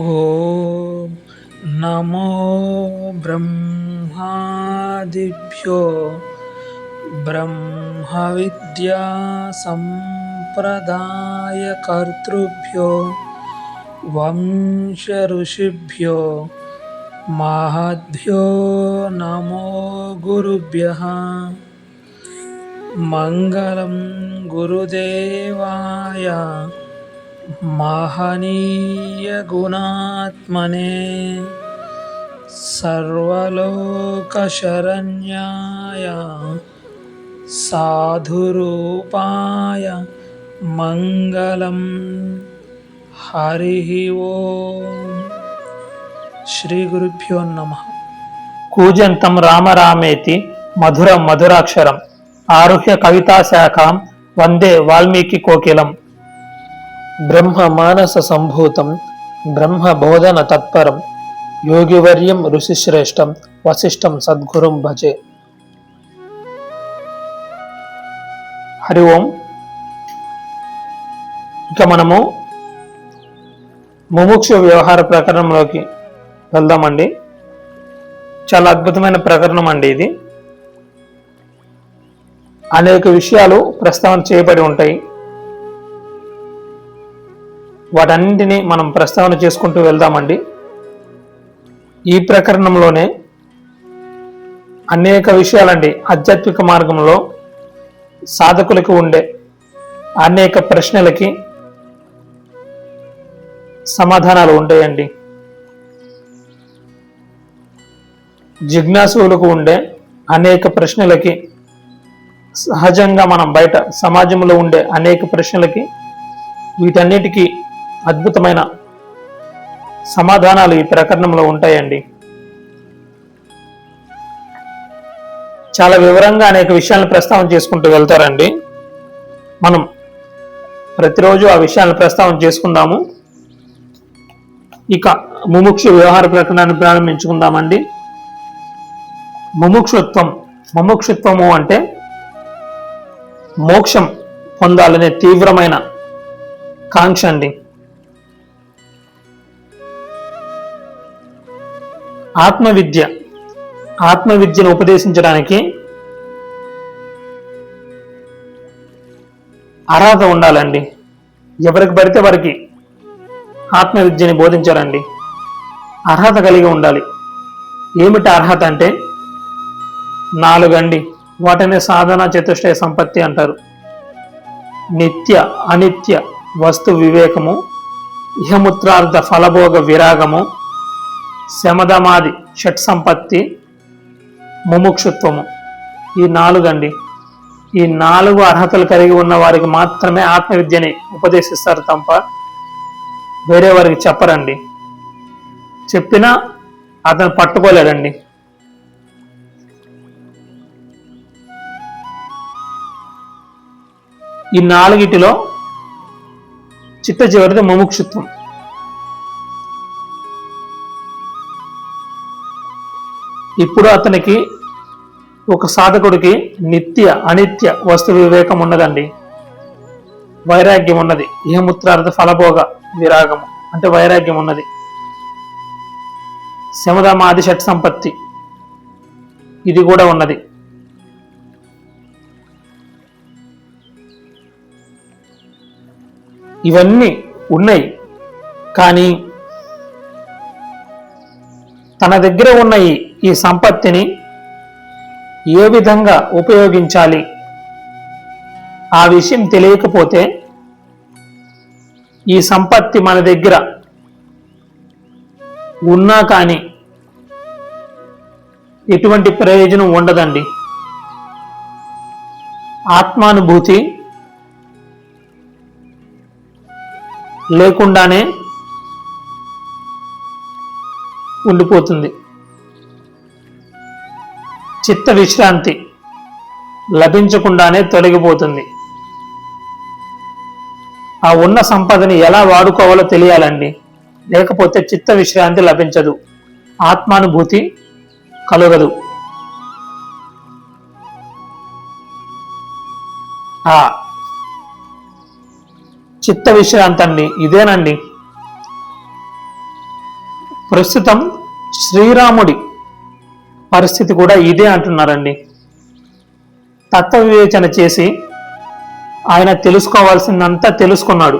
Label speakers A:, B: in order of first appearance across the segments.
A: ఓం నమో బ్రహ్మాదిభ్యో బ్రహ్మ విద్యా సంప్రదాయకర్తృభ్యో వంశ ఋషిభ్యో మహద్భ్యో నమో గురుభ్యః. మంగళం గురుదేవాయ మహనీయ గుణాత్మనే సర్వలోకశరణ్యాయ సాధురూపాయ మంగళం. హరి ఓం. శ్రీ గురుభ్యో నమః.
B: కూజంతం రామరామేతి మధురం మధురాక్షరం ఆరుహ్య కవితా శాఖాం వందే వాల్మీకి కోకిలం. బ్రహ్మ మానస సంభూతం బ్రహ్మ బోధన తత్పరం యోగివర్యం ఋషిశ్రేష్టం వశిష్టం సద్గురుం భజే. హరి ఓం. ఇక మనము ముముక్షు వ్యవహార ప్రకరణంలోకి వెళ్దామండి. చాలా అద్భుతమైన ప్రకరణం అండి ఇది. అనేక విషయాలు ప్రస్తావన చేయబడి ఉంటాయి. వాటన్నింటినీ మనం ప్రస్తావన చేసుకుంటూ వెళ్దామండి. ఈ ప్రకరణంలోనే అనేక విషయాలండి ఆధ్యాత్మిక మార్గంలో సాధకులకు ఉండే అనేక ప్రశ్నలకి సమాధానాలు ఉంటాయండి. జిజ్ఞాసులకు ఉండే అనేక ప్రశ్నలకి, సహజంగా మనం బయట సమాజంలో ఉండే అనేక ప్రశ్నలకి, వీటన్నిటికీ అద్భుతమైన సమాధానాలు ఈ ప్రకరణంలో ఉంటాయండి. చాలా వివరంగా అనేక విషయాలను ప్రస్తావన చేసుకుంటూ వెళ్తారండి. మనం ప్రతిరోజు ఆ విషయాలను ప్రస్తావన చేసుకుందాము. ఇక ముముక్షు వ్యవహార ప్రకరణాన్ని ప్రారంభించుకుందామండి. ముముక్షుత్వము అంటే మోక్షం పొందాలనే తీవ్రమైన కాంక్ష అండి. ఆత్మవిద్యను ఉపదేశించడానికి అర్హత ఉండాలండి. ఎవరికి పడితే వారికి ఆత్మవిద్యని బోధించారండి. అర్హత కలిగి ఉండాలి. ఏమిటి అర్హత అంటే 4 అండి. వాటినే సాధన చతుష్టయ సంపత్తి అంటారు. నిత్య అనిత్య వస్తు వివేకము, ఇహముత్రార్థ ఫలభోగ విరాగము, శమదమాది షట్ సంపత్తి, ముముక్షుత్వము. ఈ 4 అండి. ఈ 4 అర్హతలు కలిగి ఉన్న వారికి మాత్రమే ఆత్మవిద్యని ఉపదేశిస్తారు తప్ప వేరే వారికి చెప్పరండి. చెప్పినా అతను పట్టుకోలేడండి. ఈ 4 చిట్ట చివరిది ముముక్షుత్వం. ఇప్పుడు అతనికి, ఒక సాధకుడికి నిత్య అనిత్య వస్తు వివేకం ఉన్నదండి. వైరాగ్యం ఉన్నది. ఇహముత్రార్థ ఫలభోగ విరాగము అంటే వైరాగ్యం ఉన్నది. శమదమాది షట్ సంపత్తి ఇది కూడా ఉన్నది. ఇవన్నీ ఉన్నాయి. కానీ తన దగ్గర ఉన్న ఈ సంపత్తిని ఏ విధంగా ఉపయోగించాలి ఆ విషయం తెలియకపోతే ఈ సంపత్తి మన దగ్గర ఉన్నా కానీ ఎటువంటి ప్రయోజనం ఉండదండి. ఆత్మానుభూతి లేకుండానే ఉండిపోతుంది. చిత్త విశ్రాంతి లభించకుండానే తొలగిపోతుంది. ఆ ఉన్న సంపదని ఎలా వాడుకోవాలో తెలియాలండి. లేకపోతే చిత్త విశ్రాంతి లభించదు, ఆత్మానుభూతి కలగదు. ఆ చిత్త విశ్రాంతి అండి ఇదేనండి. ప్రస్తుతం శ్రీరాముడి పరిస్థితి కూడా ఇదే అంటున్నారండి. తత్వ వివేచన చేసి ఆయన తెలుసుకోవాల్సిందంతా తెలుసుకున్నాడు.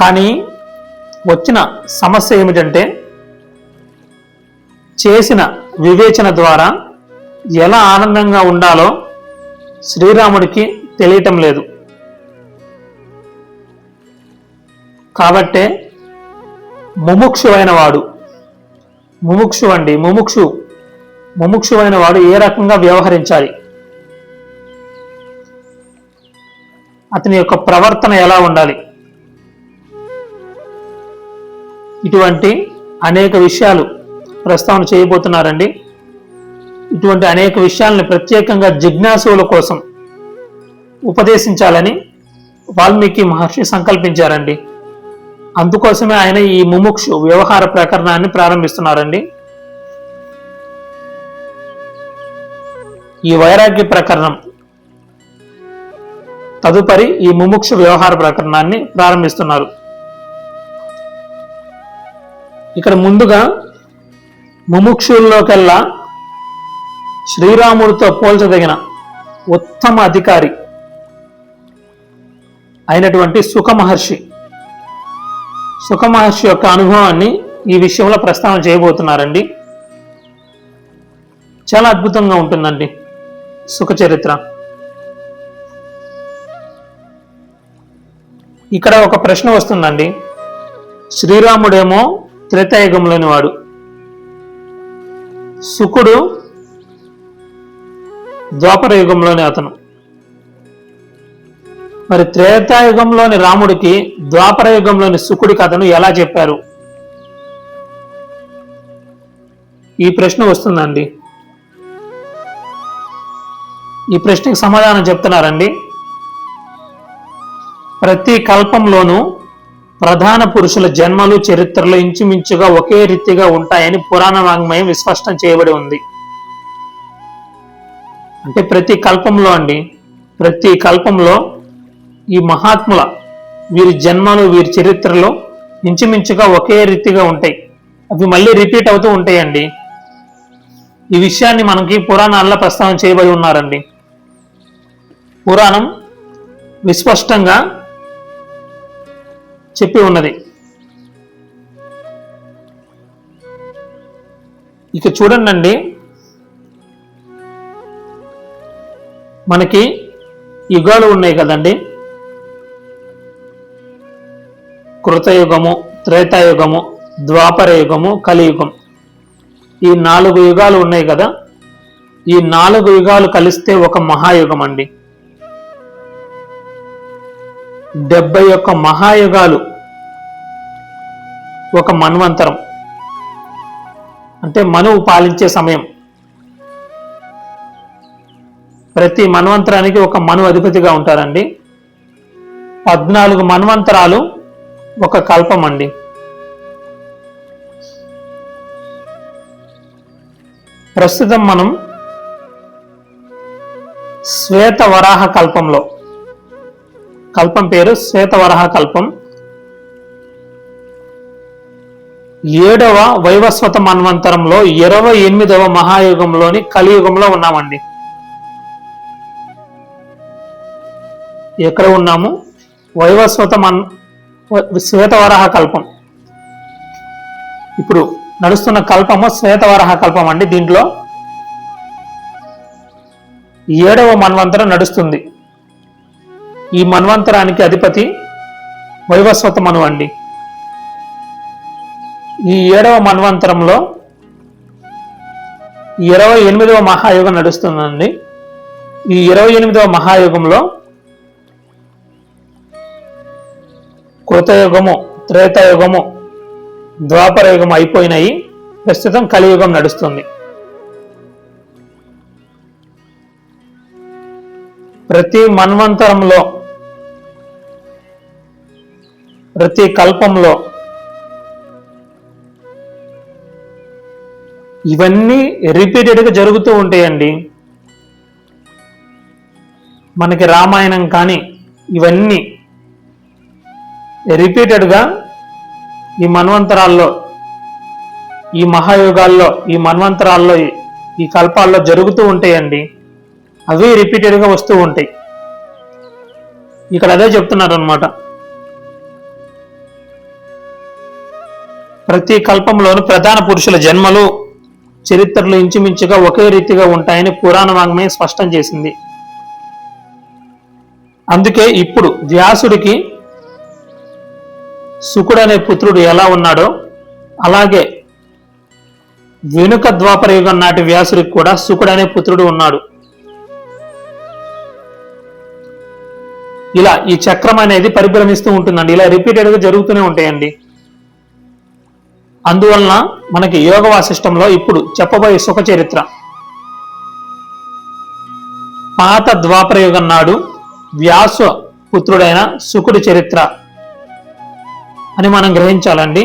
B: కానీ వచ్చిన సమస్య ఏమిటంటే చేసిన వివేచన ద్వారా ఎలా ఆనందంగా ఉండాలో శ్రీరాముడికి తెలియటం లేదు. కాబట్టే ముముక్షువైన వాడు, ముముక్షువైన వాడు ఏ రకంగా వ్యవహరించాలి, అతని యొక్క ప్రవర్తన ఎలా ఉండాలి, ఇటువంటి అనేక విషయాలు ప్రస్తావన చేయబోతున్నారండి. ఇటువంటి అనేక విషయాలను ప్రత్యేకంగా జిజ్ఞాసుల కోసం ఉపదేశించాలని వాల్మీకి మహర్షి సంకల్పించారండి. అందుకోసమే ఆయన ఈ ముముక్షు వ్యవహార ప్రకరణాన్ని ప్రారంభిస్తున్నారండి. ఈ వైరాగ్య ప్రకరణం తదుపరి ఈ ముముక్షు వ్యవహార ప్రకరణాన్ని ప్రారంభిస్తున్నారు. ఇక్కడ ముందుగా ముముక్షుల్లోకెల్లా శ్రీరాముడితో పోల్చదగిన ఉత్తమ అధికారి అయినటువంటి సుఖమహర్షి యొక్క అనుభవాన్ని ఈ విషయంలో ప్రస్తావన చేయబోతున్నారండి. చాలా అద్భుతంగా ఉంటుందండి సుఖ చరిత్ర. ఇక్కడ ఒక ప్రశ్న వస్తుందండి. శ్రీరాముడేమో త్రేతాయుగంలోని వాడు, సుకుడు ద్వాపర యుగంలోని అతను. మరి త్రేతాయుగంలోని రాముడికి ద్వాపర యుగంలోని సుకుడి కథను ఎలా చెప్పారు? ఈ ప్రశ్న వస్తుందండి. ఈ ప్రశ్నకి సమాధానం చెప్తున్నారండి. ప్రతి కల్పంలోనూ ప్రధాన పురుషుల జన్మలు చరిత్రలు ఇంచుమించుగా ఒకే రీతిగా ఉంటాయని పురాణ వాంగ్మయం విస్పష్టం చేయబడి ఉంది. అంటే ప్రతి కల్పంలో ఈ మహాత్ముల వీరి జన్మలు వీరి చరిత్రలు ఇంచుమించుగా ఒకే రీతిగా ఉంటాయి. అవి మళ్ళీ రిపీట్ అవుతూ ఉంటాయండి. ఈ విషయాన్ని మనకి పురాణాల్లో ప్రస్తావన చేయబడి ఉన్నారండి. పురాణం విస్పష్టంగా చెప్పి ఉన్నది. ఇక చూడండి, మనకి యుగాలు ఉన్నాయి కదండి. కృతయుగము, త్రేతాయుగము, ద్వాపర యుగము, కలియుగం. ఈ 4 యుగాలు ఉన్నాయి కదా. ఈ 4 యుగాలు కలిస్తే ఒక మహాయుగం అండి. 71 మహాయుగాలు ఒక మన్వంతరం. అంటే మనువు పాలించే సమయం. ప్రతి మన్వంతరానికి ఒక మను అధిపతిగా ఉంటారండి. 14 మన్వంతరాలు ఒక కల్పం అండి. ప్రస్తుతం మనం శ్వేతవరాహ కల్పంలో, కల్పం పేరు శ్వేతవరాహ కల్పం, 7వ వైవస్వత మన్వంతరంలో 28వ మహాయుగంలోని కలియుగంలో ఉన్నామండి. ఎక్కడ ఉన్నాము? శ్వేతవరాహ కల్పం. ఇప్పుడు నడుస్తున్న కల్పము శ్వేతవరాహ కల్పం అండి. దీంట్లో 7వ మన్వంతరం నడుస్తుంది. ఈ మన్వంతరానికి అధిపతి వైవస్వత మను అండి. ఈ 7వ మన్వంతరంలో 28వ మహాయుగం నడుస్తుందండి. ఈ 28వ మహాయుగంలో కృతయుగము, త్రేతాయుగము, ద్వాపర యుగం అయిపోయినాయి. ప్రస్తుతం కలియుగం నడుస్తుంది. ప్రతి మన్వంతరంలో, ప్రతి కల్పంలో ఇవన్నీ రిపీటెడ్గా జరుగుతూ ఉంటాయండి. మనకి రామాయణం కానీ ఇవన్నీ రిపీటెడ్గా ఈ మన్వంతరాల్లో, ఈ మహాయుగాల్లో, ఈ మన్వంతరాల్లో, ఈ కల్పాల్లో జరుగుతూ ఉంటాయండి. అవి రిపీటెడ్గా వస్తూ ఉంటాయి. ఇక్కడ అదే చెప్తున్నారు అనమాట. ప్రతి కల్పంలోనూ ప్రధాన పురుషుల జన్మలు, చరిత్రలు ఇంచుమించుగా ఒకే రీతిగా ఉంటాయని పురాణ వాంగ్మయం స్పష్టం చేసింది. అందుకే ఇప్పుడు వ్యాసుడికి శుకుడు అనే పుత్రుడు ఎలా ఉన్నాడో అలాగే వెనుక ద్వాపర యుగం నాటి వ్యాసుడికి కూడా శుకుడు అనే పుత్రుడు ఉన్నాడు. ఇలా ఈ చక్రం అనేది పరిభ్రమిస్తూ ఉంటుందండి. ఇలా రిపీటెడ్గా జరుగుతూనే ఉంటాయండి. అందువలన మనకి యోగ వాసిష్టంలో ఇప్పుడు చెప్పబోయే సుఖ చరిత్ర పాత ద్వాపర యుగం నాడు వ్యాస పుత్రుడైన శుకుడి చరిత్ర అని మనం గ్రహించాలండి.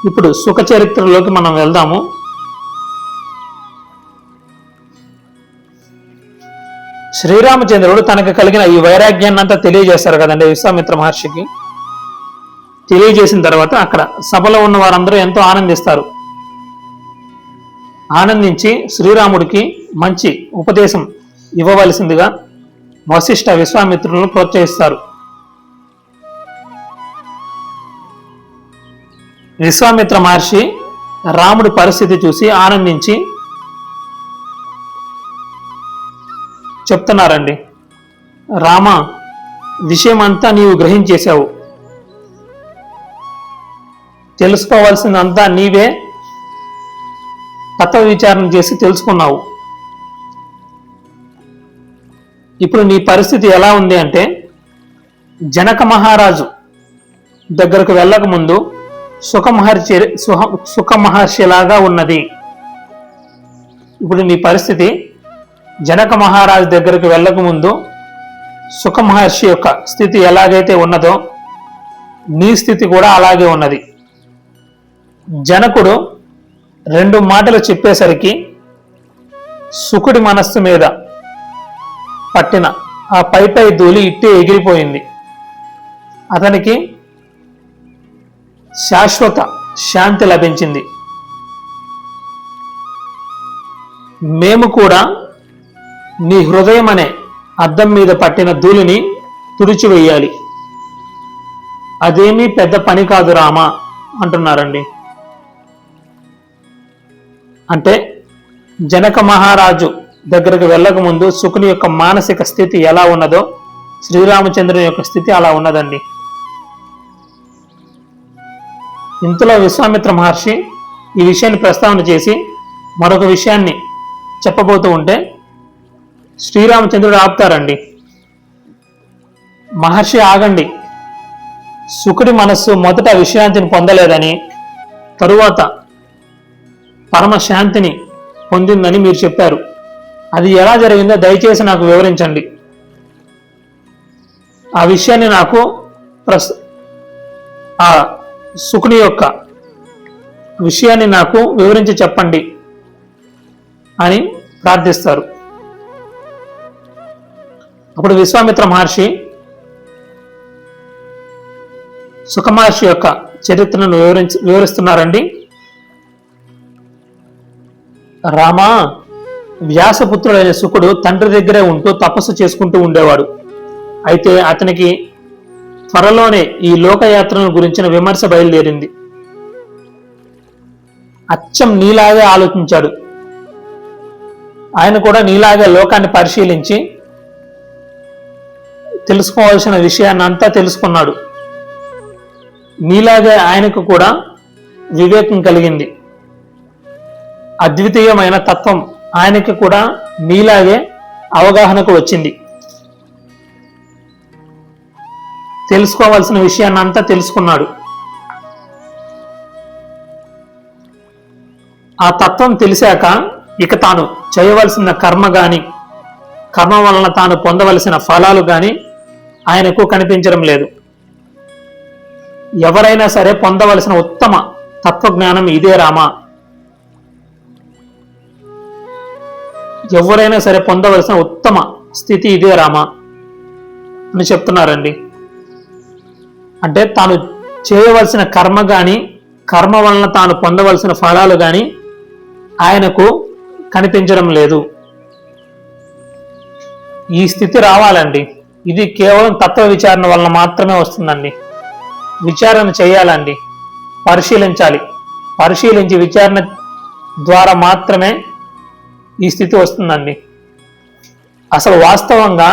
B: ఇప్పుడు సుఖ చరిత్రలోకి మనం వెళ్దాము. శ్రీరామచంద్రుడు తనకు కలిగిన ఈ వైరాగ్యాన్ని అంతా తెలియజేస్తారు కదండి విశ్వామిత్ర మహర్షికి. తెలియజేసిన తర్వాత అక్కడ సభలో ఉన్న వారందరూ ఎంతో ఆనందిస్తారు. ఆనందించి శ్రీరాముడికి మంచి ఉపదేశం ఇవ్వవలసిందిగా వశిష్ఠ విశ్వామిత్రులను ప్రోత్సహిస్తారు. విశ్వామిత్ర మహర్షి రాముడి పరిస్థితి చూసి ఆనందించి చెప్తున్నారండి, రామ, విషయమంతా నీవు గ్రహించేశావు, తెలుసుకోవాల్సిందంతా నీవే తత్వ విచారణ చేసి తెలుసుకున్నావు. ఇప్పుడు నీ పరిస్థితి ఎలా ఉంది అంటే, జనక మహారాజు దగ్గరకు వెళ్ళక ముందు సుఖ మహర్షిలాగా ఉన్నది. ఇప్పుడు నీ పరిస్థితి జనక మహారాజు దగ్గరకు వెళ్ళక ముందు సుఖ మహర్షి యొక్క స్థితి ఎలాగైతే ఉన్నదో నీ స్థితి కూడా అలాగే ఉన్నది. జనకుడు 2 మాటలు చెప్పేసరికి శుకుడి మనస్సు మీద పట్టిన ఆ పై ధూళి ఇట్టే ఎగిరిపోయింది. అతనికి శాశ్వత శాంతి లభించింది. మేము కూడా నీ హృదయం అనే అద్దం మీద పట్టిన ధూళిని తుడిచివేయాలి, అదేమీ పెద్ద పని కాదు రామా అంటున్నారండి. అంటే జనక మహారాజు దగ్గరకు వెళ్ళక ముందు శుకుని యొక్క మానసిక స్థితి ఎలా ఉన్నదో శ్రీరామచంద్రుని యొక్క స్థితి అలా ఉన్నదండి. ఇంతలో విశ్వామిత్ర మహర్షి ఈ విషయాన్ని ప్రస్తావన చేసి మరొక విషయాన్ని చెప్పబోతూ ఉంటే శ్రీరామచంద్రుడు ఆపుతారండి. మహర్షి ఆగండి, శుకుడి మనస్సు మొదట విశ్రాంతిని పొందలేదని తరువాత పరమశాంతిని పొందిందని మీరు చెప్పారు. అది ఎలా జరిగిందో దయచేసి నాకు వివరించండి. ఆ విషయాన్ని నాకు ఆ శుకుని యొక్క విషయాన్ని నాకు వివరించి చెప్పండి అని ప్రార్థిస్తారు. అప్పుడు విశ్వామిత్ర మహర్షి సుఖ మహర్షి యొక్క చరిత్రను వివరిస్తున్నారండి. రామా, వ్యాసపుత్రుడైన శుకుడు తండ్రి దగ్గరే ఉంటూ తపస్సు చేసుకుంటూ ఉండేవాడు. అయితే అతనికి త్వరలోనే ఈ లోకయాత్రను గురించిన విమర్శ బయలుదేరింది. అచ్చం నీలాగే ఆలోచించాడు. ఆయన కూడా నీలాగే లోకాన్ని పరిశీలించి తెలుసుకోవాల్సిన విషయాన్ని అంతా తెలుసుకున్నాడు. నీలాగే ఆయనకు కూడా వివేకం కలిగింది. అద్వితీయమైన తత్వం ఆయనకి కూడా నీలాగే అవగాహనకు వచ్చింది. తెలుసుకోవాల్సిన విషయాన్ని అంతా తెలుసుకున్నాడు. ఆ తత్వం తెలిసాక ఇక తాను చేయవలసిన కర్మ గాని, కర్మ వలన తాను పొందవలసిన ఫలాలు గాని ఆయనకు కనిపించడం లేదు. ఎవరైనా సరే పొందవలసిన ఉత్తమ తత్వజ్ఞానం ఇదే రామా. ఎవరైనా సరే పొందవలసిన ఉత్తమ స్థితి ఇదే రామా అని చెప్తున్నారండి. అంటే తాను చేయవలసిన కర్మ కానీ కర్మ వలన తాను పొందవలసిన ఫలాలు కానీ ఆయనకు కనిపించడం లేదు. ఈ స్థితి రావాలండి. ఇది కేవలం తత్వ విచారణ వలన మాత్రమే వస్తుందండి. విచారణ చేయాలండి, పరిశీలించాలి. పరిశీలించి విచారణ ద్వారా మాత్రమే ఈ స్థితి వస్తుందండి. అసలు వాస్తవంగా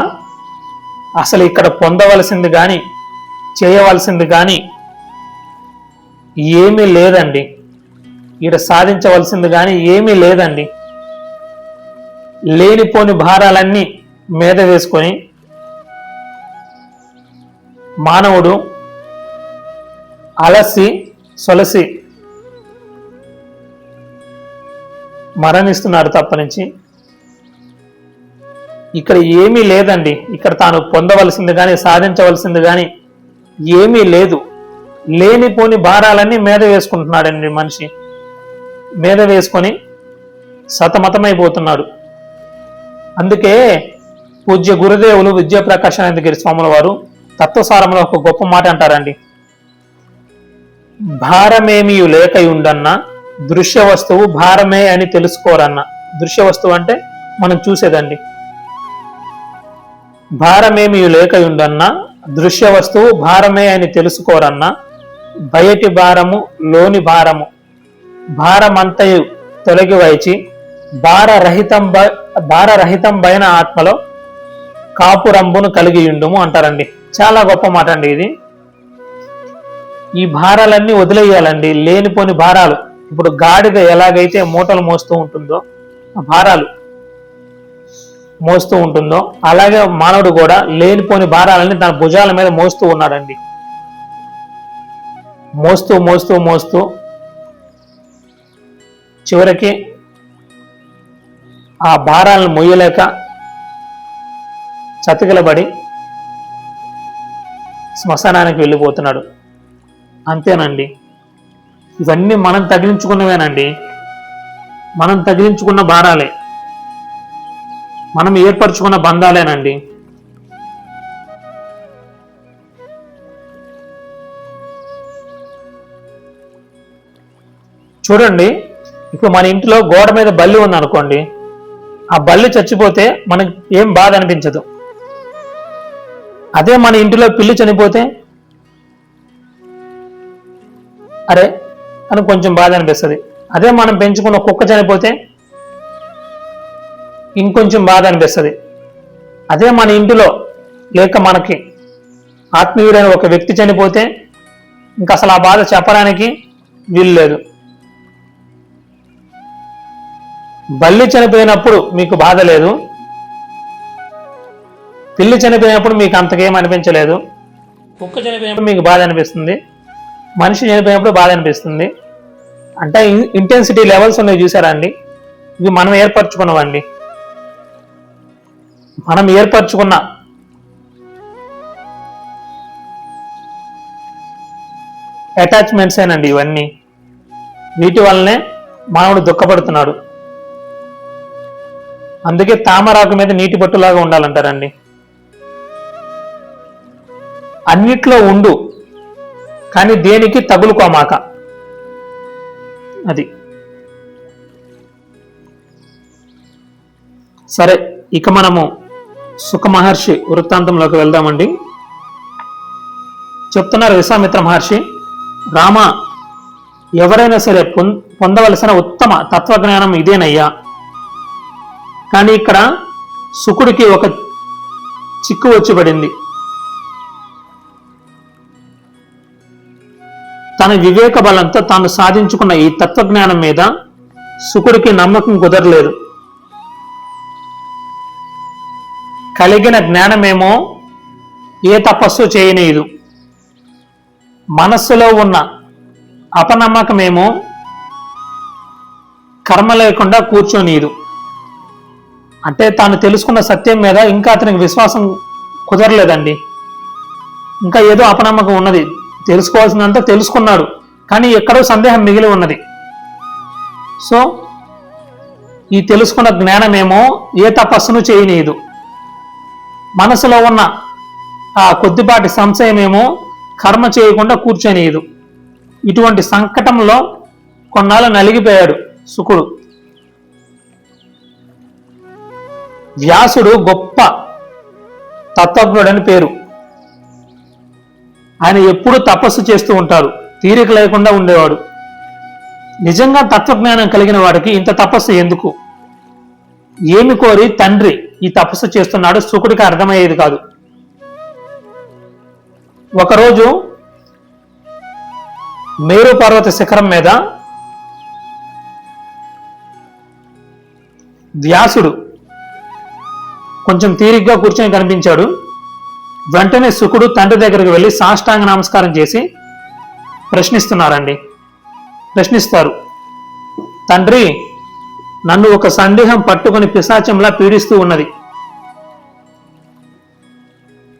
B: అసలు ఇక్కడ పొందవలసింది కానీ చేయవలసింది కానీ ఏమీ లేదండి. ఇక్కడ సాధించవలసింది కానీ ఏమీ లేదండి. లేనిపోని భారాలన్నీ మీద వేసుకొని మానవుడు అలసి సొలసి మరణిస్తున్నాడు తప్పనించి. ఇక్కడ ఏమీ లేదండి. ఇక్కడ తాను పొందవలసింది కానీ సాధించవలసింది కానీ ఏమీ లేదు. లేనిపోని భారాలన్నీ మీద వేసుకుంటున్నాడండి మనిషి. మీద వేసుకొని సతమతమైపోతున్నాడు. అందుకే పూజ్య గురుదేవులు విద్యాప్రకాశానందగిరి స్వాముల వారు తత్వసారంలో ఒక గొప్ప మాట అంటారండి. భారమేమీ లేకయుండన్న దృశ్య వస్తువు భారమే అని తెలుసుకోరన్న. దృశ్య వస్తువు అంటే మనం చూసేదండి. భారమేమీ లేకయుండన్న దృశ్య వస్తువు భారమే అని తెలుసుకోరన్న. బయటి భారము లోని భారము భారమంతయు తొలగి వైచి భారరహితంబైన ఆత్మలో కాపురంబును కలిగియుండుము అంటారండి. చాలా గొప్ప మాట అండి ఇది. ఈ భారాలన్నీ వదిలేయాలండి. లేనిపోని భారాలు. ఇప్పుడు గాడిద ఎలాగైతే మూటలు మోస్తూ ఉంటుందో, భారాలు మోస్తూ ఉంటుందో, అలాగే మానవుడు కూడా లేనిపోని భారాలన్నీ తన భుజాల మీద మోస్తూ ఉన్నాడండి. మోస్తూ మోస్తూ మోస్తూ చివరికి ఆ భారాలను మొయ్యలేక చతికిలబడి శ్మశానానికి వెళ్ళిపోతున్నాడు. అంతేనండి. ఇవన్నీ మనం తగిలించుకున్నవేనండి. మనం తగిలించుకున్న భారాలే, మనం ఏర్పరచుకున్న బంధాలేనండి. చూడండి, ఇప్పుడు మన ఇంట్లో గోడ మీద బల్లి ఉందనుకోండి, ఆ బల్లి చచ్చిపోతే మనకి ఏం బాధ అనిపించదు. అదే మన ఇంటిలో పిల్లి చనిపోతే అరే అని కొంచెం బాధ అనిపిస్తుంది. అదే మనం పెంచుకున్న కుక్క చనిపోతే ఇంకొంచెం బాధ అనిపిస్తుంది. అదే మన ఇంటిలో లేక మనకి ఆత్మీయుడైన ఒక వ్యక్తి చనిపోతే ఇంకా అసలు ఆ బాధ చెప్పడానికి వీలు లేదు. బల్లి చనిపోయినప్పుడు మీకు బాధ లేదు, పిల్లి చనిపోయినప్పుడు మీకు అంతకేం అనిపించలేదు, కుక్క చనిపోయినప్పుడు మీకు బాధ అనిపిస్తుంది, మనిషి చనిపోయినప్పుడు బాధ అనిపిస్తుంది. అంటే ఇంటెన్సిటీ లెవెల్స్ ఉన్నాయి చూసారా అండి. ఇవి మనం ఏర్పరచుకున్నవండి. మనం ఏర్పరచుకున్న అటాచ్మెంట్స్ ఏనండి ఇవన్నీ. వీటి వల్లనే మానవుడు దుఃఖపడుతున్నాడు. అందుకే తామరాకు మీద నీటి పట్టులాగా ఉండాలంటారండి. అన్నిట్లో ఉండు, కానీ దేనికి తగులుకోమాక. అది సరే. ఇక మనము సుఖ మహర్షి వృత్తాంతంలోకి వెళ్దామండి. చెప్తున్నారు విశ్వామిత్ర మహర్షి, రామ, ఎవరైనా సరే పొందవలసిన ఉత్తమ తత్వజ్ఞానం ఇదేనయ్యా. కానీ ఇక్కడ శుకుడికి ఒక చిక్కు వచ్చి పడింది. తన వివేక బలంతో తాను సాధించుకున్న ఈ తత్వజ్ఞానం మీద శుకుడికి నమ్మకం కుదరలేదు. కలిగిన జ్ఞానమేమో ఏ తపస్సు చేయనీయదు, మనస్సులో ఉన్న అపనమ్మకమేమో కర్మ లేకుండా కూర్చోనీయదు. అంటే తాను తెలుసుకున్న సత్యం మీద ఇంకా అతనికి విశ్వాసం కుదరలేదండి. ఇంకా ఏదో అపనమ్మకం ఉన్నది. తెలుసుకోవాల్సినంత తెలుసుకున్నాడు, కానీ ఎక్కడో సందేహం మిగిలి ఉన్నది. సో ఈ తెలుసుకున్న జ్ఞానమేమో ఏ తపస్సును చేయనీయదు, మనసులో ఉన్న ఆ కొద్దిపాటి సంశయమేమో కర్మ చేయకుండా కూర్చొనియదు. ఇటువంటి సంకటంలో కొన్నాళ్ళు నలిగిపోయాడు శుకుడు. వ్యాసుడు గొప్ప తత్వజ్ఞుడని పేరు. ఆయన ఎప్పుడూ తపస్సు చేస్తూ ఉంటారు, తీరిక లేకుండా ఉండేవాడు. నిజంగా తత్వజ్ఞానం కలిగిన వాడికి ఇంత తపస్సు ఎందుకు? ఏమి కోరి తండ్రి ఈ తపస్సు చేస్తున్నాడు శుకుడికి అర్థమయ్యేది కాదు. ఒకరోజు మేరు పర్వత శిఖరం మీద వ్యాసుడు కొంచెం తీరిగ్గా కూర్చొని కనిపించాడు. వెంటనే శుకుడు తండ్రి దగ్గరికి వెళ్ళి సాష్టాంగ నమస్కారం చేసి ప్రశ్నిస్తారు, తండ్రి, నన్ను ఒక సందేహం పట్టుకుని పిశాచంలా పీడిస్తూ ఉన్నది.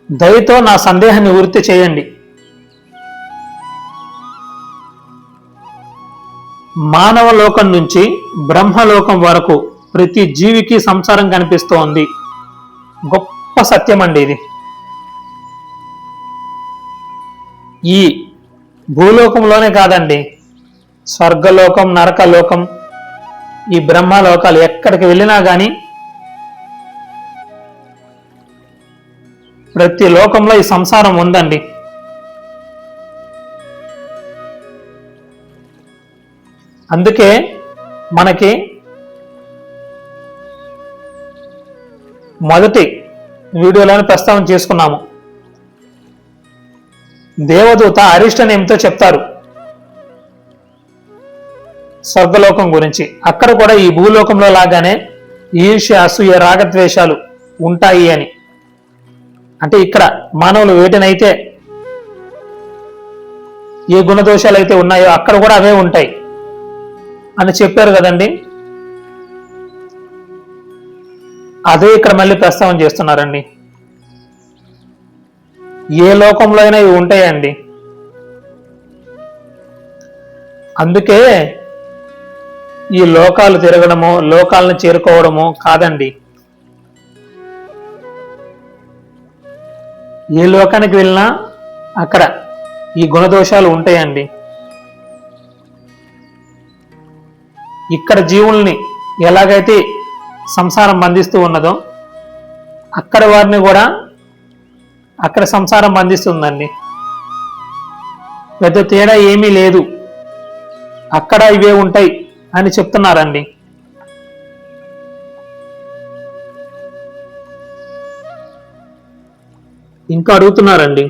B: దయతో నా సందేహాన్ని నివృత్తి చేయండి. మానవ లోకం నుంచి బ్రహ్మలోకం వరకు ప్రతి జీవికి సంసారం కనిపిస్తోంది. గొప్ప సత్యం అండి ఇది. ఈ భూలోకంలోనే కాదండి, స్వర్గలోకం, నరకలోకం, ఈ బ్రహ్మలోకాలు ఎక్కడికి వెళ్ళినా కానీ ప్రతి లోకంలో ఈ సంసారం ఉందండి. అందుకే మనకి మొదటి వీడియోలోనే ప్రస్తావన చేసుకున్నాము. దేవదూత అరిష్టనేమితో చెప్తారు స్వర్గలోకం గురించి. అక్కడ కూడా ఈ భూలోకంలో లాగానే ఈర్ష్య, అసూయ, రాగద్వేషాలు ఉంటాయి అని. అంటే ఇక్కడ మానవులు వేటినైతే ఏ గుణదోషాలు అయితే ఉన్నాయో అక్కడ కూడా అవే ఉంటాయి అని చెప్పారు కదండి. అదే ఇక్కడ మళ్ళీ ప్రస్తావన చేస్తున్నారండి. ఏ లోకంలో అయినా ఇవి ఉంటాయండి. అందుకే ఈ లోకాలు తిరగడము, లోకాలను చేరుకోవడము కాదండి. ఏ లోకానికి వెళ్ళినా అక్కడ ఈ గుణదోషాలు ఉంటాయండి. ఇక్కడ జీవుల్ని ఎలాగైతే సంసారం బంధిస్తూ ఉన్నదో అక్కడ వారిని కూడా అక్కడ సంసారం బంధిస్తుందండి. పెద్ద తేడా ఏమీ లేదు, అక్కడ ఇవే ఉంటాయి అని చెప్తున్నారండి. ఇంకా అడుగుతున్నారండి,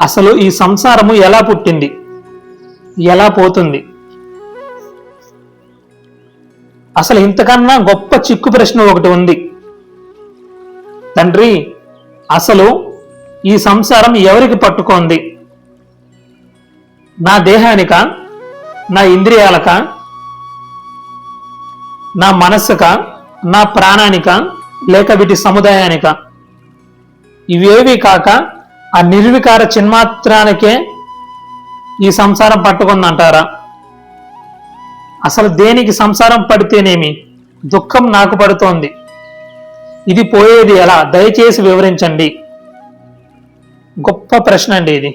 B: అసలు ఈ సంసారము ఎలా పుట్టింది, ఎలా పోతుంది? అసలు ఇంతకన్నా గొప్ప చిక్కు ప్రశ్న ఒకటి ఉంది. తండ్రి, అసలు ఈ సంసారం ఎవరికి పట్టుకోంది? నా దేహానిక, నా ఇంద్రియాలక, నా మనస్సుక, నా ప్రాణానిక, లేక వీటి సముదాయానిక? ఇవేవి కాక ఆ నిర్వికార చిన్మాత్రానికే ఈ సంసారం పట్టుకుందంటారా? అసలు దేనికి సంసారం పడితేనేమి దుఃఖం నాకు పడుతోంది? ఇది పోయేది ఎలా? దయచేసి వివరించండి. గొప్ప ప్రశ్న అండి ఇది.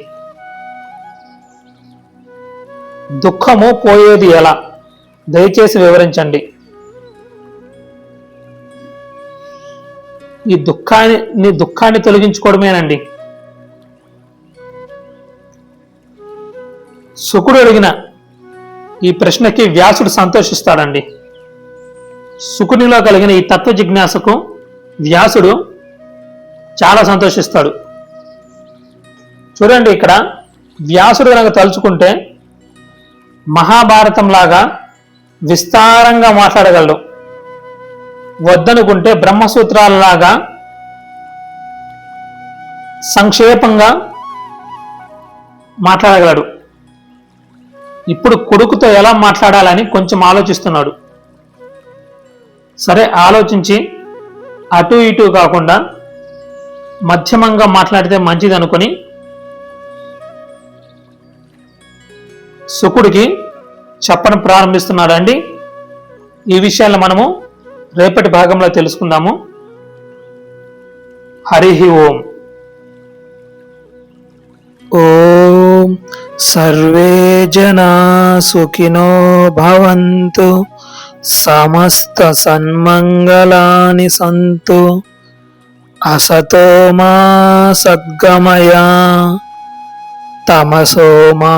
B: దుఃఖము పోయేది ఎలా? దయచేసి వివరించండి. ఈ దుఃఖాన్ని తొలగించుకోవడమేనండి. శుకుడు అడిగిన ఈ ప్రశ్నకి వ్యాసుడు సంతోషిస్తాడండి. శుకునిలో కలిగిన ఈ తత్వ జిజ్ఞాసకు వ్యాసుడు చాలా సంతోషిస్తాడు. చూడండి, ఇక్కడ వ్యాసుడు కనుక తలుచుకుంటే మహాభారతం లాగా విస్తారంగా మాట్లాడగలడు. వద్దనుకుంటే బ్రహ్మసూత్రాలలాగా సంక్షేపంగా మాట్లాడగలడు. ఇప్పుడు కొడుకుతో ఎలా మాట్లాడాలని కొంచెం ఆలోచిస్తున్నాడు. సరే, ఆలోచించి అటు ఇటు కాకుండా మధ్యమంగా మాట్లాడితే మంచిది అనుకుని శుకుడికి చెప్పడం ప్రారంభిస్తున్నాడు అండి. ఈ విషయాలను మనము రేపటి భాగంలో తెలుసుకుందాము. హరి ఓం.
A: ఓం సర్వే జనా సుఖినో భవంతు, సమస్త సన్మంగళాని సంతు, అసతో మా సద్గమయ, తమసో మా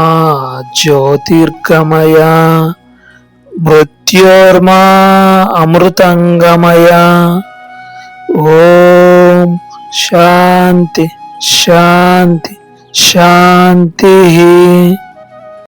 A: జ్యోతిర్గమయ, మృత్యోర్మా అమృతంగమయ. ఓం శాంతి శాంతి శాంతి.